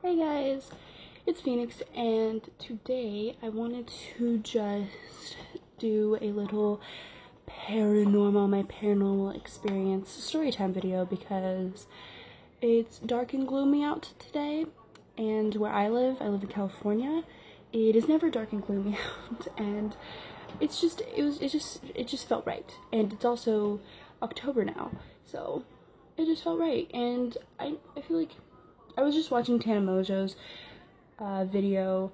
Hey guys, it's Phoenix, and today I wanted to just do a little my paranormal experience storytime video because it's dark and gloomy out today, and where I live in California, it is never dark and gloomy out, and it just felt right, and it's also October now, so it just felt right, and I feel like I was just watching Tana Mojo's video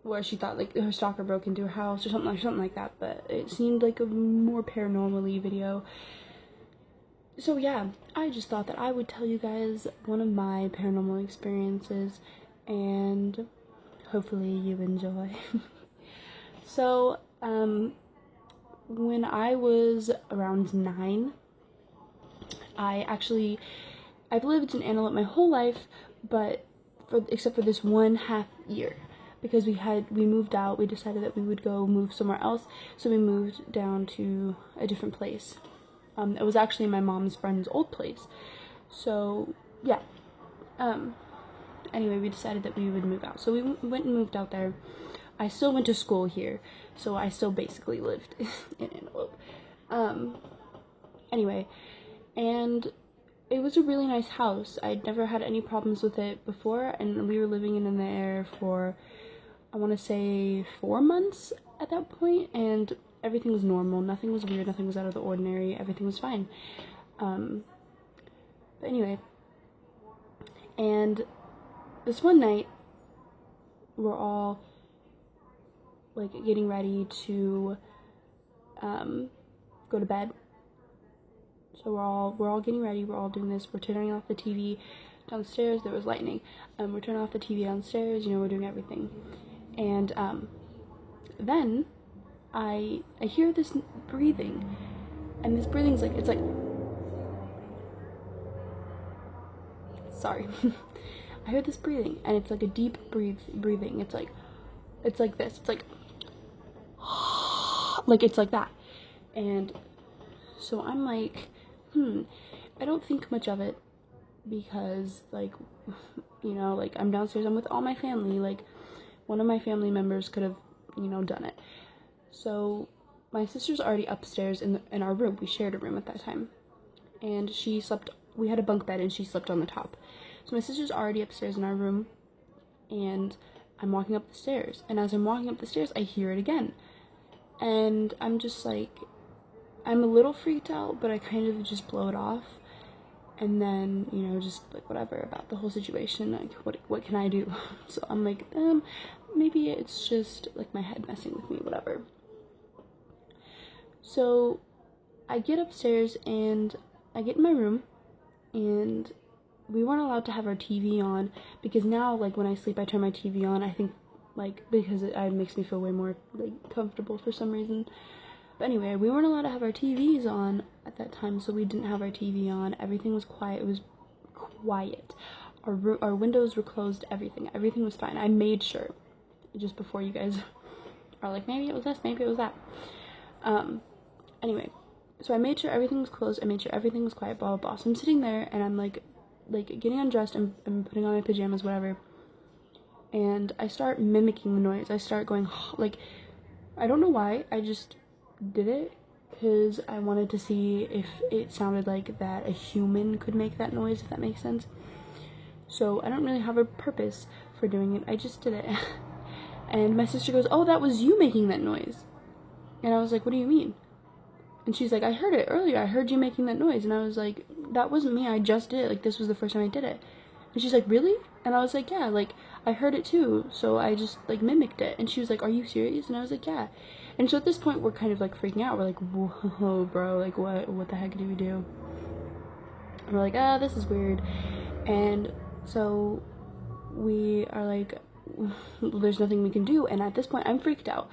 where she thought like her stalker broke into her house or something like that, but it seemed like a more paranormal-y video. So yeah, I just thought that I would tell you guys one of my paranormal experiences, and hopefully you enjoy. So when I was around 9, I've lived in Antelope my whole life, but except for this 1.5 year, because we moved out. We decided that we would go move somewhere else, so we moved down to a different place. It was actually my mom's friend's old place. So yeah. Anyway, we decided that we would move out, so we went and moved out there. I still went to school here, so I still basically lived in Antelope. Anyway, and it was a really nice house. I'd never had any problems with it before, and we were living in there for, I want to say, 4 months at that point, and everything was normal. Nothing was weird, nothing was out of the ordinary, everything was fine. But anyway, and this one night, we're all, like, getting ready to, go to bed. So we're all getting ready, we're all doing this, we're turning off the TV downstairs. There was lightning. We're turning off the TV downstairs, we're doing everything. And then I hear this breathing, and this breathing's like, it's like, sorry. I heard this breathing, and it's like a deep breathing. It's like this. It's like it's like that. And so I'm like, I don't think much of it because, like, like, I'm downstairs, I'm with all my family, like, one of my family members could have, done it. So my sister's already upstairs in our room. We shared a room at that time, and we had a bunk bed, and she slept on the top. So my sister's already upstairs in our room, and I'm walking up the stairs, and as I'm walking up the stairs, I hear it again, and I'm just like, I'm a little freaked out, but I kind of just blow it off, and then, just, like, whatever about the whole situation, like, what can I do? So I'm like, maybe it's just, like, my head messing with me, whatever. So I get upstairs, and I get in my room, and we weren't allowed to have our TV on, because now, like, when I sleep, I turn my TV on, I think, like, because it makes me feel way more, like, comfortable for some reason. But anyway, we weren't allowed to have our TVs on at that time, so we didn't have our TV on. Everything was quiet. It was quiet. Our windows were closed, everything was fine. I made sure, just before you guys are like, maybe it was this, maybe it was that. Anyway, so I made sure everything was closed, I made sure everything was quiet, blah, blah, blah. So I'm sitting there, and I'm, like getting undressed, and putting on my pajamas, whatever, and I start mimicking the noise. I start going, like, I don't know why, I just did it, because I wanted to see if it sounded like that a human could make that noise, if that makes sense. So I don't really have a purpose for doing it, I just did it. And my sister goes, oh, that was you making that noise. And I was like, what do you mean? And she's like, I heard it earlier, I heard you making that noise. And I was like, that wasn't me, I just did it, like, this was the first time I did it. And she's like, really? And I was like, yeah, like, I heard it too, so I just, like, mimicked it. And she was like, are you serious? And I was like, yeah. And so at this point, we're kind of, like, freaking out. We're like, whoa, bro, like, what the heck do we do? And we're like, this is weird. And so we are like, there's nothing we can do. And at this point, I'm freaked out.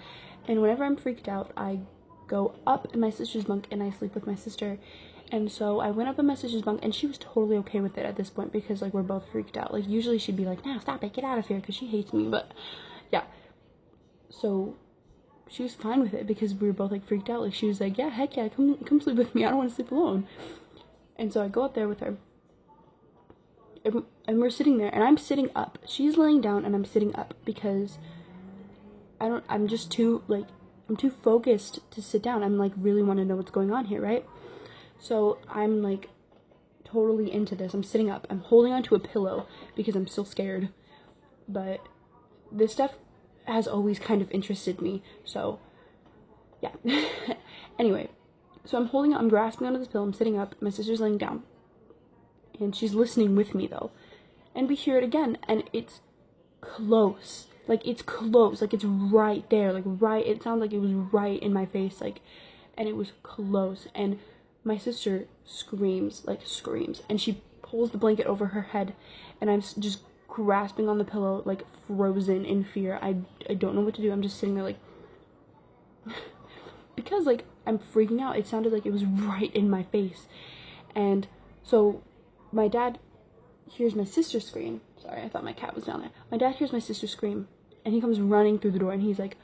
And whenever I'm freaked out, I go up in my sister's bunk, and I sleep with my sister. And so I went up in my sister's bunk, and she was totally okay with it at this point, because, like, we're both freaked out. Like, usually she'd be like, no, stop it, get out of here, because she hates me, but, yeah. So she was fine with it, because we were both, like, freaked out. Like, she was like, yeah, heck yeah, come sleep with me, I don't want to sleep alone. And so I go up there with her, and we're sitting there, and I'm sitting up. She's laying down, and I'm sitting up because I'm just too, like, I'm too focused to sit down. I'm, like, really want to know what's going on here, right? So I'm, like, totally into this. I'm sitting up. I'm holding onto a pillow because I'm still scared. But this stuff has always kind of interested me. So, yeah. Anyway, so I'm grasping onto this pillow. I'm sitting up. My sister's laying down. And she's listening with me, though. And we hear it again. And it's close. Like, it's close. Like, it's right there. Like, right. It sounds like it was right in my face. Like, and it was close. And my sister screams. And she pulls the blanket over her head. And I'm just grasping on the pillow, like, frozen in fear. I don't know what to do. I'm just sitting there, like, because, like, I'm freaking out. It sounded like it was right in my face. And so my dad hears my sister scream. Sorry, I thought my cat was down there. My dad hears my sister scream, and he comes running through the door, and he's like,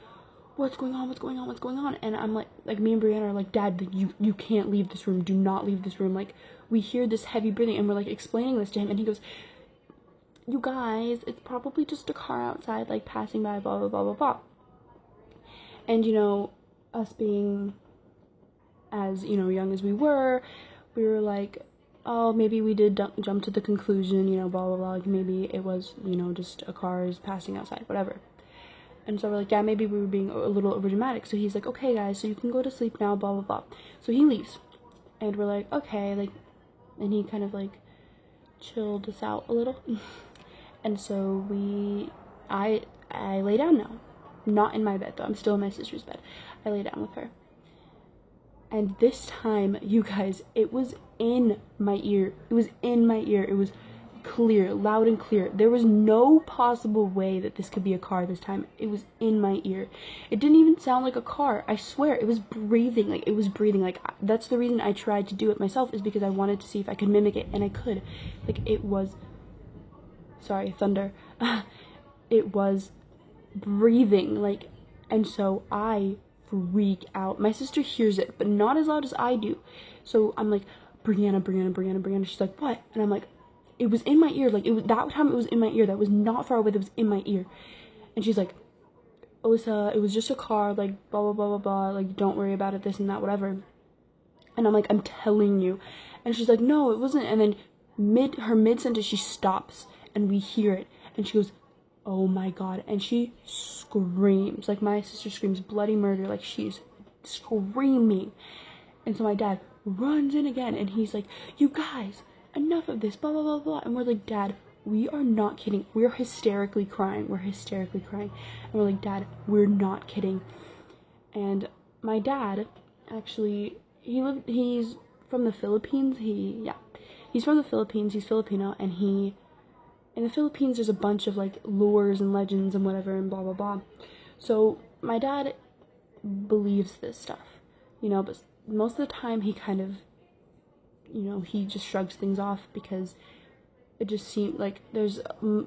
what's going on? And I'm like me and Brianna are like, Dad, you can't leave this room. Do not leave this room. Like, we hear this heavy breathing, and we're, like, explaining this to him, and he goes, you guys, it's probably just a car outside, like, passing by, blah, blah, blah, blah, blah. And, you know, us being as, you know, young as we were like, oh, maybe we did jump to the conclusion, you know, blah, blah, blah, like, maybe it was, you know, just a car passing outside, whatever. And so we're like, yeah, maybe we were being a little overdramatic. So he's like, okay, guys, so you can go to sleep now, blah, blah, blah. So he leaves. And we're like, okay, like, and he kind of, like, chilled us out a little. And so I lay down now. Not in my bed, though. I'm still in my sister's bed. I lay down with her. And this time, you guys, it was in my ear. It was in my ear. It was clear, loud and clear. There was no possible way that this could be a car this time. It was in my ear. It didn't even sound like a car. I swear, it was breathing. Like, it was breathing. Like, that's the reason I tried to do it myself, is because I wanted to see if I could mimic it, and I could. Like, it was... Sorry, thunder. It was breathing, like, and so I freak out. My sister hears it, but not as loud as I do. So I'm like, Brianna. She's like, what? And I'm like, it was in my ear. Like, it was that time. It was in my ear. That was not far away. That was in my ear. And she's like, Alyssa, it was just a car. Like, blah blah blah blah blah. Like, don't worry about it. This and that, whatever. And I'm like, I'm telling you. And she's like, no, it wasn't. And then mid sentence, she stops, and we hear it, and she goes, oh my god, and she screams, like, my sister screams bloody murder, like, she's screaming. And so my dad runs in again, and he's like, you guys, enough of this, blah blah blah blah. And we're like, Dad, we are not kidding. We're hysterically crying. And we're like, Dad, we're not kidding. And my dad, actually, he's from the Philippines. He's from the Philippines. He's Filipino, and in the Philippines, there's a bunch of, like, lores and legends and whatever and blah, blah, blah. So my dad believes this stuff, you know, but most of the time he kind of, you know, he just shrugs things off because it just seems like there's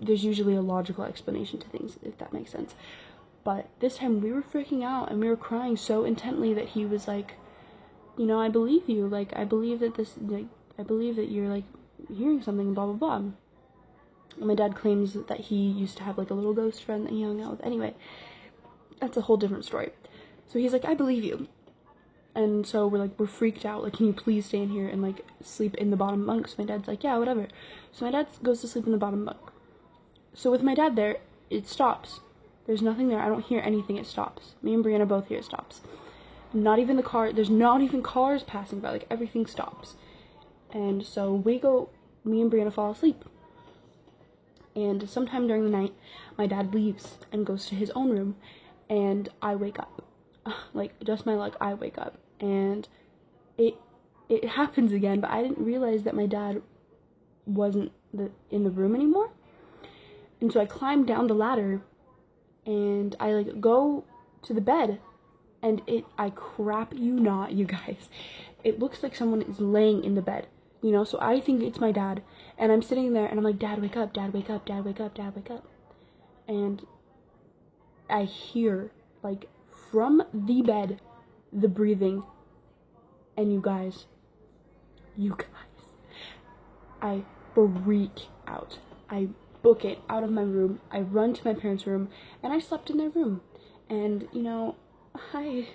usually a logical explanation to things, if that makes sense. But this time we were freaking out and we were crying so intently that he was like, you know, I believe you. Like, I believe that I believe that you're, like, hearing something, blah, blah, blah. My dad claims that he used to have, like, a little ghost friend that he hung out with. Anyway, that's a whole different story. So he's like, I believe you. And so we're freaked out. Like, can you please stay in here and, like, sleep in the bottom bunk? So my dad's like, yeah, whatever. So my dad goes to sleep in the bottom bunk. So with my dad there, it stops. There's nothing there. I don't hear anything. It stops. Me and Brianna both hear it stops. Not even the car. There's not even cars passing by. Like, everything stops. And so me and Brianna fall asleep. And sometime during the night, my dad leaves and goes to his own room, and I wake up. Like, just my luck, I wake up. And it happens again, but I didn't realize that my dad wasn't in the room anymore. And so I climb down the ladder, and I, like, go to the bed, and I crap you not, you guys. It looks like someone is laying in the bed. You know, so I think it's my dad, and I'm sitting there, and I'm like, Dad, wake up, Dad, wake up, Dad, wake up, Dad, wake up. And I hear, like, from the bed, the breathing, and you guys, I freak out. I book it out of my room. I run to my parents' room, and I slept in their room. And, you know, I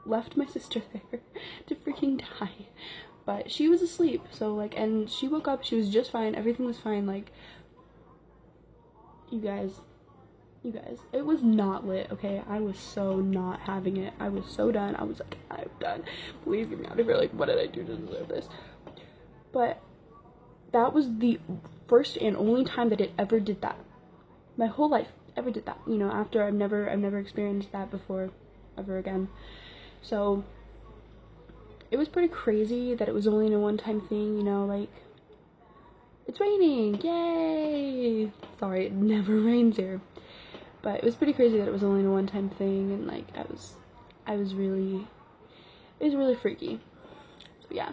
left my sister there to freaking die. But she was asleep, so, like, and she woke up, she was just fine, everything was fine, like, you guys, it was not lit, okay? I was so not having it. I was so done. I was like, I'm done. Please get me out of here. Like, what did I do to deserve this? But that was the first and only time that it ever did that. My whole life ever did that. You know, after I've never experienced that before, ever again. So it was pretty crazy that it was only a one-time thing, you know, like, it's raining, yay! Sorry, it never rains here. But it was pretty crazy that it was only a one-time thing, and, like, it was really freaky. So, yeah.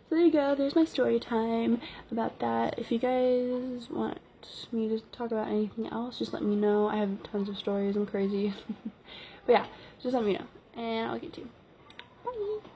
So, there you go. There's my story time about that. If you guys want me to talk about anything else, just let me know. I have tons of stories. I'm crazy. But, yeah, just let me know, and I'll get to you. Bye!